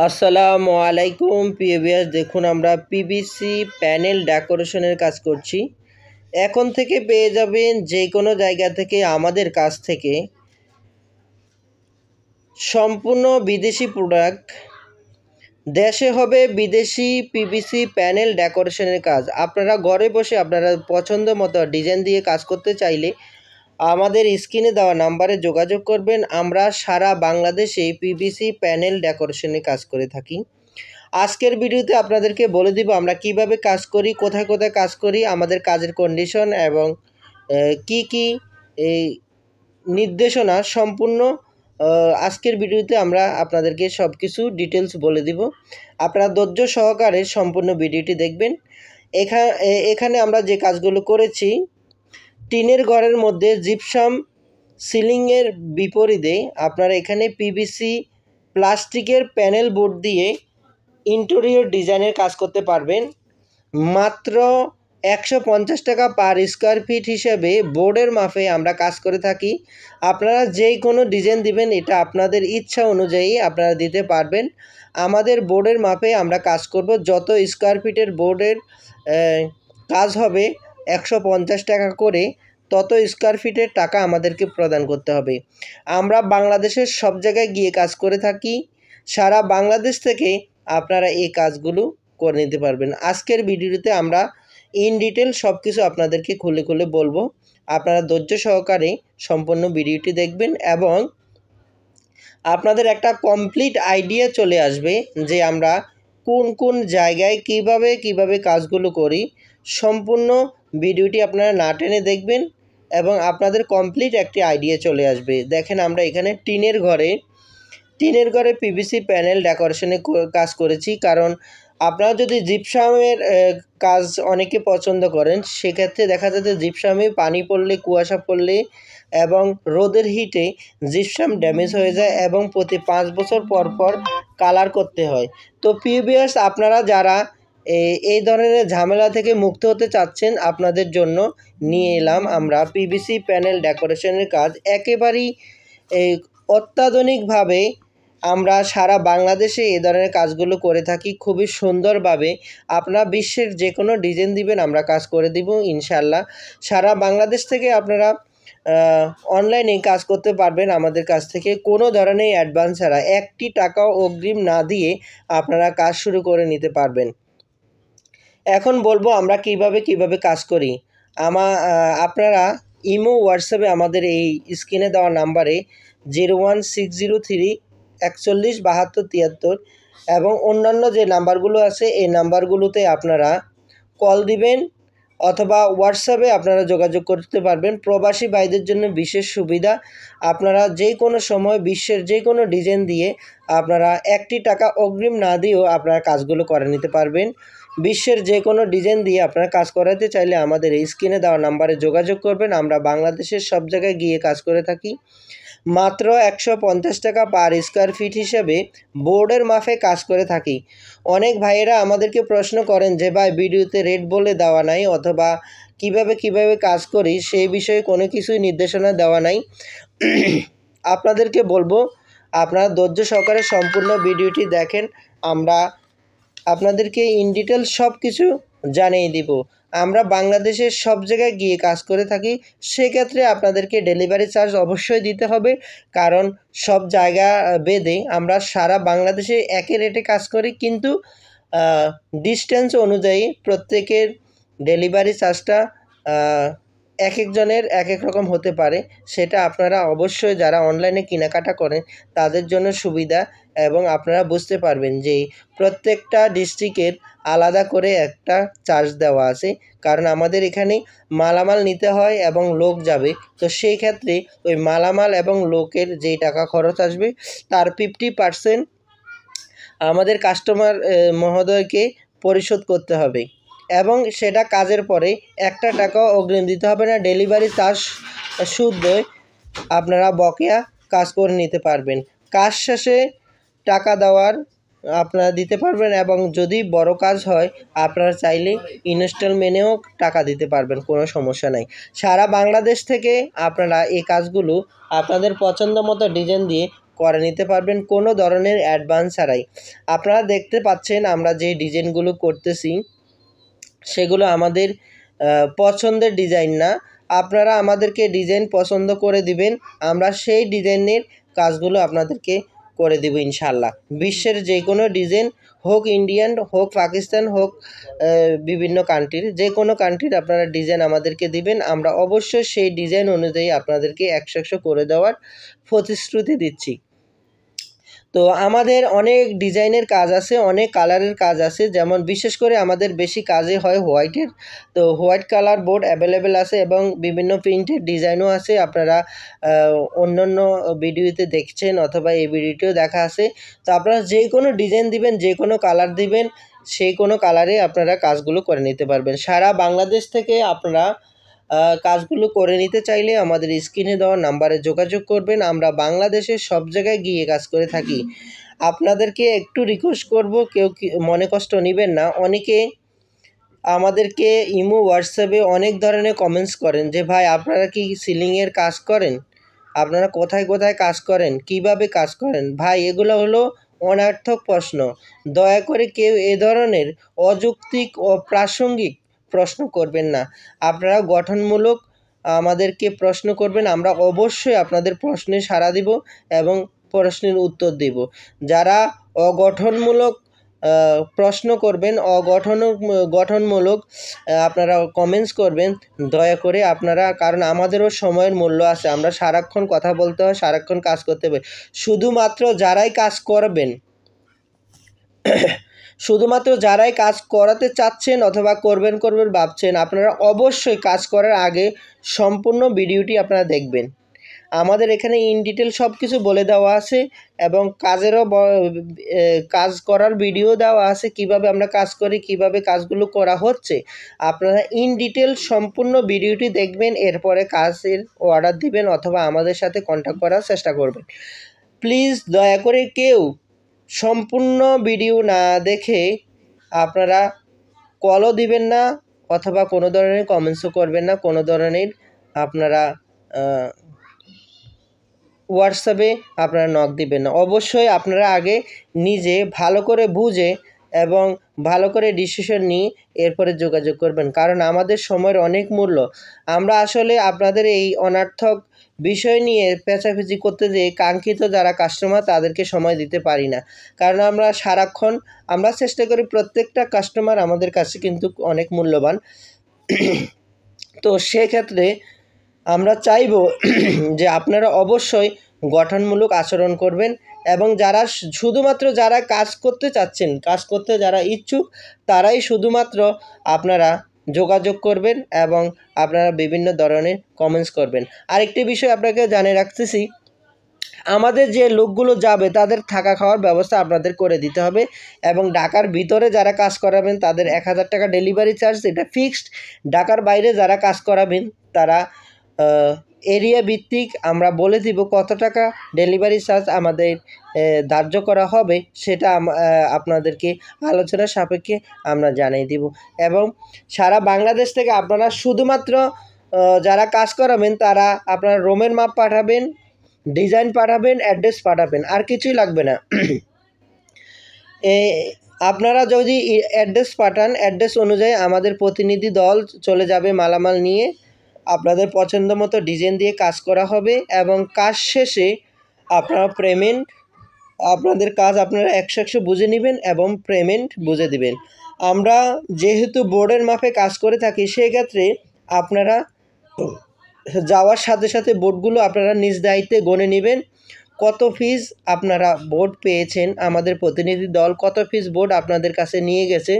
আসসালামু আলাইকুম প্রিয় ভিউয়ার্স, দেখুন আমরা পিভিসি প্যানেল ডেকোরেশনের কাজ করছি। এখন থেকে পেয়ে যাবেন যে কোনো জায়গা থেকে আমাদের কাছ থেকে সম্পূর্ণ বিদেশি প্রোডাক্ট। দেশে হবে বিদেশি পিভিসি প্যানেল ডেকোরেশনের কাজ। আপনারা ঘরে বসে আপনারা পছন্দ মতো ডিজাইন দিয়ে কাজ করতে চাইলে আমাদের স্ক্রিনে দেওয়া নাম্বারে যোগাযোগ করবেন। আমরা সারা বাংলাদেশে পিভিসি প্যানেল ডেকোরেশনের কাজ করে থাকি। আজকের ভিডিওতে আপনাদেরকে বলে দিব আমরা কিভাবে কাজ করি, কোথায় কোথায় কাজ করি, আমাদের কাজের কন্ডিশন এবং কি কি এই নির্দেশনা সম্পূর্ণ আজকের ভিডিওতে আমরা আপনাদেরকে সব কিছু ডিটেলস বলে দিব। আপনারা ধৈর্য সহকারে সম্পূর্ণ ভিডিওটি দেখবেন। এখানে আমরা যে কাজগুলো করেছি, টিনের ঘরের মধ্যে জিপসাম সিলিংয়ের বিপরীতে আপনারা এখানে পিভিসি প্লাস্টিকের প্যানেল বোর্ড দিয়ে ইন্টেরিয়র ডিজাইনের কাজ করতে পারবেন। মাত্র 150 টাকা পার স্কোয়ার ফিট হিসেবে বোর্ডের মাপে আমরা কাজ করে থাকি। আপনারা যেই কোনো ডিজাইন দিবেন, এটা আপনাদের ইচ্ছা অনুযায়ী আপনারা দিতে পারবেন। আমাদের বোর্ডের মাপে আমরা কাজ করব। যত স্কোয়ার ফিটের বোর্ডের কাজ হবে 150 টাকা করে, তত স্কোয়ার ফিটের টাকা আমাদেরকে প্রদান করতে হবে। আমরা বাংলাদেশের সব জায়গায় গিয়ে কাজ করে থাকি। সারা বাংলাদেশ থেকে আপনারা এই কাজগুলো করে নিতে পারবেন। আজকের ভিডিওতে আমরা ইন ডিটেল সব কিছু আপনাদেরকে খুলে খুলে বলবো। আপনারা ধৈর্য সহকারে সম্পূর্ণ ভিডিওটি দেখবেন এবং আপনাদের একটা কমপ্লিট আইডিয়া চলে আসবে যে আমরা কোন কোন জায়গায় কিভাবে কাজগুলো করি। সম্পূর্ণ ভিডিওটি আপনারা না টেনে দেখবেন এবং আপনাদের কমপ্লিট একটি আইডিয়া চলে আসবে। দেখেন, আমরা এখানে টিনের ঘরে পিভিসি প্যানেল ডেকোরেশনে কাজ করেছি। কারণ আপনারা যদি জিপসামের কাজ অনেকে পছন্দ করেন, সেক্ষেত্রে দেখা যাচ্ছে জিপসামে পানি পড়লে, কুয়াশা পড়লে এবং রোদের হিটে জিপসাম ড্যামেজ হয়ে যায় এবং প্রতি 5 বছর পর পর কালার করতে হয়। তো প্রিভিয়াস আপনারা যারা এই ধরনের ঝামেলা থেকে মুক্ত হতে চাচ্ছেন, আপনাদের জন্য নিয়ে এলাম আমরা পিভিসি প্যানেল ডেকোরেশনের কাজ। একেবারেই অত্যাধুনিকভাবে আমরা সারা বাংলাদেশে এ ধরনের কাজগুলো করে থাকি খুবই সুন্দরভাবে। আপনারা বিশ্বের যে কোনো ডিজাইন দিবেন, আমরা কাজ করে দিব ইনশাল্লাহ। সারা বাংলাদেশ থেকে আপনারা অনলাইনে কাজ করতে পারবেন আমাদের কাছ থেকে। কোনো ধরনের অ্যাডভান্স ছাড়া, 1টি টাকাও অগ্রিম না দিয়ে আপনারা কাজ শুরু করে নিতে পারবেন। এখন বলবো আমরা কিভাবে কাজ করি। আপনারা ইমো, হোয়াটসঅ্যাপে আমাদের এই স্ক্রিনে দেওয়া নাম্বারে 01603 41 72 73 এবং অন্যান্য যে নাম্বারগুলো আছে এই নাম্বারগুলোতে আপনারা কল দিবেন অথবা হোয়াটসঅ্যাপে আপনারা যোগাযোগ করতে পারবেন। প্রবাসী ভাইদের জন্য বিশেষ সুবিধা, আপনারা যে কোনো সময় বিশ্বের যে কোনো ডিজাইন দিয়ে আপনারা 1টি টাকা অগ্রিম না দিয়েও আপনারা কাজগুলো করে নিতে পারবেন। বিশ্বের যে কোনো ডিজাইন দিয়ে আপনারা কাজ করাতে চাইলে আমাদের এই স্ক্রিনে দেওয়া নাম্বারে যোগাযোগ করবেন। আমরা বাংলাদেশের সব জায়গায় গিয়ে কাজ করে থাকি। মাত্র 150 টাকা পার স্কোয়ার ফিট হিসেবে বোর্ডের মাপে কাজ করে থাকি। অনেক ভাইয়েরা আমাদেরকে প্রশ্ন করেন যে ভাই, ভিডিওতে রেট বলে দেওয়া নাই অথবা কিভাবে কাজ করি সেই বিষয়ে কোনো কিছুই নির্দেশনা দেওয়া নাই। আপনাদেরকে বলবো আপনারা ধৈর্য সহকারে সম্পূর্ণ ভিডিওটি দেখেন। আমরা আপনাদেরকে ইন ডিটেল সব কিছু জানিয়ে দিব। আমরা বাংলাদেশের সব জায়গায় গিয়ে কাজ করে থাকি। সেক্ষেত্রে আপনাদেরকে ডেলিভারি চার্জ অবশ্যই দিতে হবে, কারণ সব জায়গা ভেদে আমরা সারা বাংলাদেশে একই রেটে কাজ করি, কিন্তু ডিস্টেন্স অনুযায়ী প্রত্যেকের ডেলিভারি চার্জটা এক একজনের এক এক রকম হতে পারে। সেটা আপনারা অবশ্যই যারা অনলাইনে কেনাকাটা করেন তাদের জন্য সুবিধা, এবং আপনারা বুঝতে পারবেন যে প্রত্যেকটা ডিস্ট্রিক্টের আলাদা করে একটা চার্জ দেওয়া আছে। কারণ আমাদের এখানে মালামাল নিতে হয় এবং লোক যাবে, তো সেই ক্ষেত্রে ওই মালামাল এবং লোকের যেই টাকা খরচ আসবে তার 50% আমাদের কাস্টমার মহোদয়কে পরিশোধ করতে হবে এবং সেটা কাজের পরে 1টা টাকাও অগ্রিম দিতে হবে না। ডেলিভারি চার্জ শুদ্ধ আপনারা বকেয়া কাজ করে নিতে পারবেন। কাজ শেষে টাকা দেওয়ার আপনারা দিতে পারবেন এবং যদি বড় কাজ হয় আপনারা চাইলে ইনস্টলমেন্টেও টাকা দিতে পারবেন, কোনো সমস্যা নাই। সারা বাংলাদেশ থেকে আপনারা এই কাজগুলো আপনাদের পছন্দ মতো ডিজাইন দিয়ে করে নিতে পারবেন কোনো ধরনের অ্যাডভান্স ছাড়াই। আপনারা দেখতে পাচ্ছেন আমরা যে ডিজাইনগুলো করতেছি সেগুলো আমাদের পছন্দের ডিজাইন না। আপনারা আমাদেরকে ডিজাইন পছন্দ করে দিবেন, আমরা সেই ডিজাইনের কাজগুলো আপনাদেরকে করে দেব ইনশাআল্লাহ। বিশ্বের যে কোনো ডিজাইন হোক, ইন্ডিয়ান হোক, পাকিস্তান হোক, বিভিন্ন কান্ট্রির যে কোনো কান্ট্রির আপনারা ডিজাইন আমাদেরকে দিবেন, আমরা অবশ্যই সেই ডিজাইন অনুযায়ী আপনাদেরকে 100 করে দেওয়ার প্রতিশ্রুতি দিচ্ছি। তো আমাদের অনেক ডিজাইনের কাজ আছে, অনেক কালারের কাজ আছে, যেমন বিশেষ করে আমাদের বেশি কাজই হয় হোয়াইটের। তো হোয়াইট কালার বোর্ড অ্যাভেলেবেল আছে এবং বিভিন্ন প্রিন্টের ডিজাইনও আছে। আপনারা অন্যান্য ভিডিওতে দেখছেন অথবা এই ভিডিওতেও দেখা আছে। তো আপনারা যে কোনো ডিজাইন দিবেন, যে কোনো কালার দিবেন, সেই কোনো কালারে আপনারা কাজগুলো করে নিতে পারবেন। সারা বাংলাদেশ থেকে আপনারা কাজগুলো করে নিতে চাইলে আমাদের স্ক্রিনে দেওয়া নাম্বারে যোগাযোগ করবেন। আমরা বাংলাদেশের সব জায়গায় গিয়ে কাজ করে থাকি। আপনাদেরকে একটু রিকোয়েস্ট করব, কেউ মনে কষ্ট নেবেন না। অনেকে আমাদেরকে ইমো, হোয়াটসঅ্যাপে অনেক ধরনের কমেন্টস করেন যে ভাই আপনারা কি সিলিংয়ের কাজ করেন, আপনারা কোথায় কোথায় কাজ করেন, কিভাবে কাজ করেন। ভাই এগুলো হলো অনর্থক প্রশ্ন। দয়া করে কেউ এ ধরনের অযৌক্তিক ও প্রাসঙ্গিক প্রশ্ন করবেন না। আপনারা গঠনমূলক আমাদেরকে প্রশ্ন করবেন, আমরা অবশ্যই আপনাদের প্রশ্নে সাড়া দিব এবং প্রশ্নের উত্তর দেব। যারা অগঠনমূলক প্রশ্ন করবেন, গঠনমূলক আপনারা কমেন্টস করবেন, দয়া করে আপনারা, কারণ আমাদেরও সময়ের মূল্য আছে, আমরা সারাক্ষণ কথা বলতে হয়, সারাক্ষণ কাজ করতে হবে। শুধুমাত্র যারাই কাজ করবেন, শুধুমাত্র যারাই কাজ করাতে চাচ্ছেন অথবা করবেন ভাবছেন, আপনারা অবশ্যই কাজ করার আগে সম্পূর্ণ ভিডিওটি আপনারা দেখবেন। আমাদের এখানে ইন ডিটেল সব কিছু বলে দেওয়া আছে এবং কাজ করার ভিডিও দেওয়া আছে, কিভাবে আমরা কাজ করি, কিভাবে কাজগুলো করা হচ্ছে। আপনারা ইন ডিটেল সম্পূর্ণ ভিডিওটি দেখবেন, এরপরে কাজের অর্ডার দিবেন অথবা আমাদের সাথে কন্ট্যাক্ট করার চেষ্টা করবেন। প্লিজ দয়া করে কেউ সম্পূর্ণ ভিডিও না দেখে আপনারা কলও দিবেন না অথবা কোনো ধরনের কমেন্টসও করবেন না, কোনো ধরনের আপনারা হোয়াটসঅ্যাপে আপনারা নক দিবেন না। অবশ্যই আপনারা আগে নিজে ভালো করে বুঝে এবং ভালো করে ডিসিশন নিয়ে এরপরে যোগাযোগ করবেন, কারণ আমাদের সময়ের অনেক মূল্য। আমরা আসলে আপনাদের এই অনর্থক বিষয় নিয়ে পেঁচাপেচি করতে যেয়ে কাঙ্ক্ষিত যারা কাস্টমার তাদেরকে সময় দিতে পারি না, কারণ আমরা সারাক্ষণ আমরা চেষ্টা করি, প্রত্যেকটা কাস্টমার আমাদের কাছে কিন্তু অনেক মূল্যবান। তো সেক্ষেত্রে আমরা চাইব যে আপনারা অবশ্যই গঠনমূলক আচরণ করবেন এবং শুধুমাত্র যারা কাজ করতে চাচ্ছেন, কাজ করতে যারা ইচ্ছুক, তারাই শুধুমাত্র আপনারা যোগাযোগ করবেন এবং আপনারা বিভিন্ন ধরনের কমেন্টস করবেন। আরেকটি বিষয় আপনাকে জানিয়ে রাখতেছি, আমাদের যে লোকগুলো যাবে তাদের থাকা খাওয়ার ব্যবস্থা আপনাদের করে দিতে হবে এবং ঢাকার ভিতরে যারা কাজ করাবেন তাদের 1000 টাকা ডেলিভারি চার্জ, এটা ফিক্সড। ঢাকার বাইরে যারা কাজ করাবেন তারা এরিয়া ভিত্তিক আমরা বলে দিব কত টাকা ডেলিভারি চার্জ আমাদের ধার্য করা হবে, সেটা আপনাদেরকে আলোচনা সাপেক্ষে আমরা জানিয়ে দিব। এবং সারা বাংলাদেশ থেকে আপনারা শুধুমাত্র যারা কাজ করাবেন তারা আপনারা রুমের মাপ পাঠাবেন, ডিজাইন পাঠাবেন, অ্যাড্রেস পাঠাবেন, আর কিছুই লাগবে না। আপনারা যদি অ্যাড্রেস পাঠান, অ্যাড্রেস অনুযায়ী আমাদের প্রতিনিধি দল চলে যাবে মালামাল নিয়ে, আপনাদের পছন্দ মতো ডিজাইন দিয়ে কাজ করা হবে এবং কাজ শেষে আপনারা আপনাদের কাজ আপনারা 100 বুঝে নেবেন এবং পেমেন্ট বুঝে দিবেন। আমরা যেহেতু বোর্ডের মাপে কাজ করে থাকি, সেক্ষেত্রে আপনারা যাওয়ার সাথে সাথে বোর্ডগুলো আপনারা নিজ দায়িত্বে গণে নেবেন। কত পিস আপনারা বোর্ড পেয়েছেন, আমাদের প্রতিনিধি দল কত পিস বোর্ড আপনাদের কাছে নিয়ে গেছে,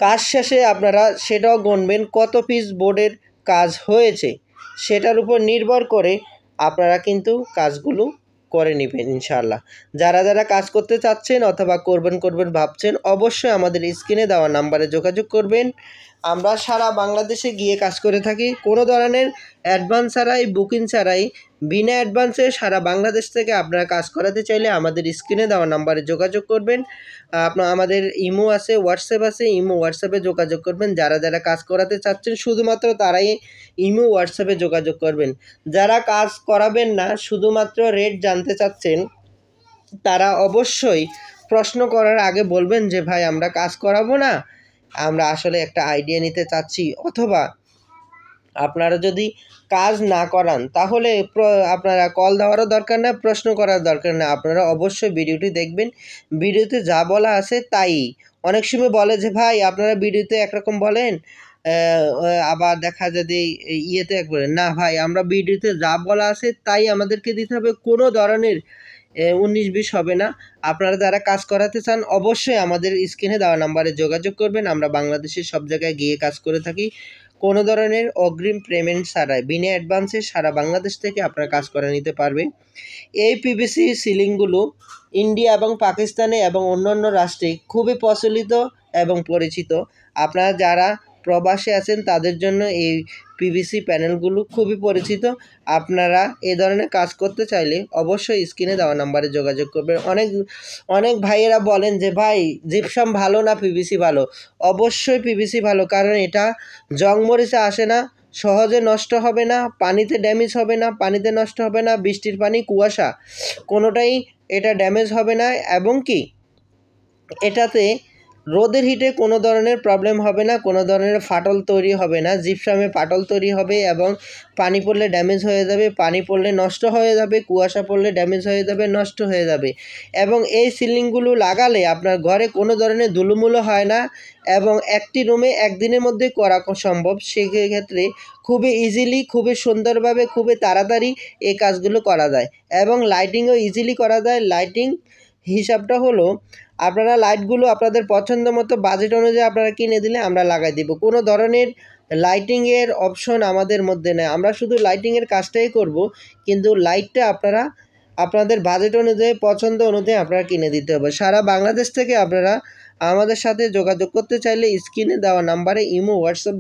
কাজ শেষে আপনারা সেটাও গুনবেন, কত পিস বোর্ডের কাজ হয়েছে, সেটার উপর নির্ভর করে আপনারা কিন্তু কাজগুলো করে নেবেন ইনশাআল্লাহ। যারা যারা কাজ করতে চাচ্ছেন অথবা করবেন ভাবছেন, অবশ্যই আমাদের স্ক্রিনে দেওয়া নাম্বারে যোগাযোগ করবেন। আমরা সারা বাংলাদেশে গিয়ে কাজ করে থাকি, কোনো ধরনের অ্যাডভান্স ছাড়াই, বুকিং ছাড়াই, বিনা অ্যাডভান্সে সারা বাংলাদেশ থেকে আপনারা কাজ করাতে চাইলে আমাদের স্ক্রিনে দেওয়া নাম্বারে যোগাযোগ করবেন। আমাদের ইমো আছে, হোয়াটসঅ্যাপ আছে, ইমো হোয়াটসঅ্যাপে যোগাযোগ করবেন। যারা যারা কাজ করাতে চাচ্ছেন শুধুমাত্র তারাই ইমো হোয়াটসঅ্যাপে যোগাযোগ করবেন। যারা কাজ করাবেন না, শুধুমাত্র রেট জানতে চাচ্ছেন, তারা অবশ্যই প্রশ্ন করার আগে বলবেন যে ভাই আমরা কাজ করাবো না, আমরা আসলে একটা আইডিয়া নিতে চাচ্ছি। অথবা আপনারা যদি কাজ না করান তাহলে আপনারা কল দেওয়ারও দরকার না, প্রশ্ন করার দরকার না। আপনারা অবশ্যই ভিডিওটি দেখবেন, ভিডিওতে যা বলা আছে তাই। অনেক সময় বলে যে ভাই আপনারা ভিডিওতে একরকম বলেন, আবার দেখা যদি ইয়েতে এক বলেন। না ভাই, আমরা ভিডিওতে যা বলা আছে তাই আমাদেরকে দিতে হবে, কোনো ধরনের 19-20 হবে না। আপনারা যারা কাজ করাতে চান অবশ্যই আমাদের স্ক্রিনে দেওয়া নাম্বারে যোগাযোগ করবেন। আমরা বাংলাদেশের সব জায়গায় গিয়ে কাজ করে থাকি, কোনো ধরনের অগ্রিম পেমেন্ট ছাড়াই, বিনা অ্যাডভান্সে সারা বাংলাদেশ থেকে আপনারা কাজ করে নিতে পারবে। এই পিভিসি সিলিংগুলো ইন্ডিয়া এবং পাকিস্তানে এবং অন্যান্য রাষ্ট্রে খুবই প্রচলিত এবং পরিচিত। আপনারা যারা প্রবাসে আছেন তাদের জন্য এই পিভিসি প্যানেলগুলো খুবই পরিচিত। আপনারা এই ধরনের কাজ করতে চাইলে অবশ্যই স্ক্রিনে দেওয়া নাম্বারে যোগাযোগ করবেন। অনেক ভাইয়েরা বলেন যে ভাই জিপসাম ভালো না পিভিসি ভালো? অবশ্যই পিভিসি ভালো, কারণ এটা জং মরিচা আসে না, সহজে নষ্ট হবে না, পানিতে ড্যামেজ হবে না, পানিতে নষ্ট হবে না, বৃষ্টির পানি, কুয়াশা কোনোটাই এটা ড্যামেজ হবে না, এবং কি এটাতে রোদের হিটে কোনো ধরনের প্রবলেম হবে না, কোনো ধরনের ফাটল তৈরি হবে না। জিপসামে ফাটল তৈরি হবে এবং পানি পড়লে ড্যামেজ হয়ে যাবে, পানি পড়লে নষ্ট হয়ে যাবে, কুয়াশা পড়লে ড্যামেজ হয়ে যাবে, নষ্ট হয়ে যাবে। এবং এই সিলিংগুলো লাগালে আপনার ঘরে কোনো ধরনের ধুলোমুলো হয় না, এবং একটি রুমে একদিনের মধ্যে করা সম্ভব। সেক্ষেত্রে খুবই ইজিলি, খুবই সুন্দরভাবে, খুবই তাড়াতাড়ি এই কাজগুলো করা যায়, এবং লাইটিংও ইজিলি করা যায়। লাইটিং হিসাবটা হলো, আপনারা লাইটগুলো আপনাদের পছন্দ মতো বাজেট অনুযায়ী আপনারা কিনে দিলে আমরা লাগাই দিব। কোনো ধরনের লাইটিংয়ের অপশন আমাদের মধ্যে নেই, আমরা শুধু লাইটিংয়ের কাজটাই করব, কিন্তু লাইটটা আপনারা আপনাদের বাজেট অনুযায়ী, পছন্দ অনুযায়ী আপনারা কিনে দিতে হবে। সারা বাংলাদেশ থেকে আপনারা আমাদের সাথে যোগাযোগ করতে চাইলে স্ক্রিনে দেওয়া নাম্বারে ইমো হোয়াটসঅ্যাপ